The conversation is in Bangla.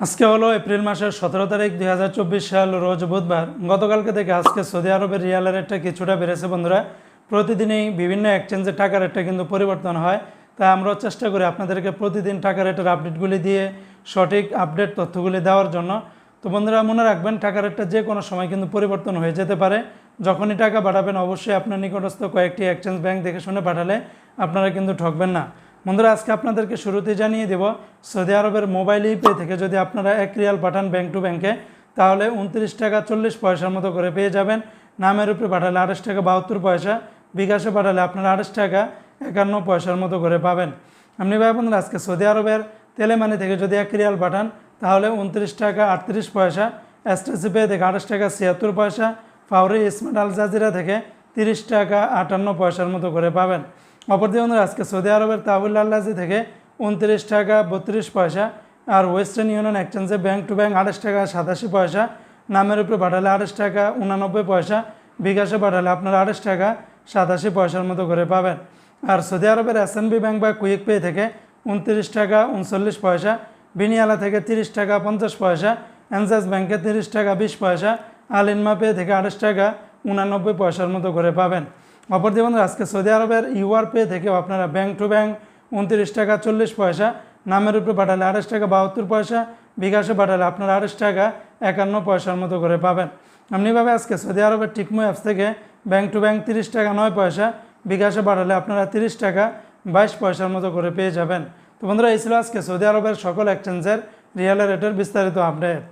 আজকে হলো এপ্রিল মাসের 17 তারিখ 2024 সাল রোজ বুধবার। গতকালকে থেকে আজকে সৌদি আরবের রিয়ালের রেটটা কিছুটা বেড়েছে বন্ধুরা। প্রতিদিনই বিভিন্ন এক্সচেঞ্জে টাকার রেটটা কিন্তু পরিবর্তন হয়, তাই আমরাও চেষ্টা করি আপনাদেরকে প্রতিদিন টাকা রেটের আপডেটগুলি দিয়ে সঠিক আপডেট তথ্যগুলি দেওয়ার জন্য। তো বন্ধুরা মনে রাখবেন, টাকা রেটটা যে কোনো সময় কিন্তু পরিবর্তন হয়ে যেতে পারে। যখনই টাকা পাঠাবেন অবশ্যই আপনার নিকটস্থ কয়েকটি এক্সচেঞ্জ ব্যাংক দেখে শুনে পাঠালে আপনারা কিন্তু ঠকবেন না। বন্ধুরা আজকে আপনাদেরকে শুরুতে জানিয়ে দেব, সৌদি আরবের মোবাইল ইপে থেকে যদি আপনারা 1 রিয়াল পাঠান ব্যাংক টু ব্যাংকে, তাহলে 29 টাকা 40 পয়সার মতো করে পেয়ে যাবেন। নামের উপরে পাঠালে 28 টাকা 72 পয়সা, বিকাশে পাঠালে আপনারা 28 টাকা 51 পয়সার মতো করে পাবেন। আপনি ভাই বন্ধুরা আজকে সৌদি আরবের তেলেমানি থেকে যদি 1 রিয়াল পাঠান তাহলে 29 টাকা 38 পয়সা, এসটিসি পে থেকে 28 টাকা 76 পয়সা, ফাউরি স্মার্ট আল জাজিরা থেকে 30 টাকা 58 পয়সার মতো করে পাবেন। অপরদিকে বন্ধুরা আজকে সৌদি আরবের তাহুল আল্লাজি থেকে 29 টাকা 32 পয়সা, আর ওয়েস্টার্ন ইউনিয়ন এক্সচেঞ্জে ব্যাংক টু ব্যাংক 28 টাকা 87 পয়সা, নামের উপরে পাঠালে 28 টাকা 89 পয়সা, বিকাশে পাঠালে আপনারা 28 টাকা 87 পয়সার মতো করে পাবেন। আর সৌদি আরবের এসএনবি ব্যাংক বা কুইক পে থেকে 29 টাকা 39 পয়সা, বিনিয়ালা থেকে 30 টাকা 50 পয়সা, এনজাস ব্যাংকে 30 টাকা 20 পয়সা, আল ইনমা পে থেকে 28 টাকা 89 পয়সার মতো করে পাবেন। অপরদিকে বন্ধুরা আজকে সৌদি আরবের ইউআর পে থেকেও আপনারা ব্যাংক টু ব্যাংক 29 টাকা 40 পয়সা, নামের উপরে পাঠালে 28 টাকা 72 পয়সা, বিকাশে পাঠালে আপনারা 28 টাকা 51 পয়সার মতো করে পাবেন। এমনিভাবে আজকে সৌদি আরবের টিকমো অ্যাপস থেকে ব্যাংক টু ব্যাংক 30 টাকা 9 পয়সা, বিকাশে পাঠালে আপনারা 30 টাকা 22 পয়সার মতো করে পেয়ে যাবেন। তো বন্ধুরা এই ছিল আজকে সৌদি আরবের সকল এক্সচেঞ্জের রিয়ালের রেটের বিস্তারিত আপডেট।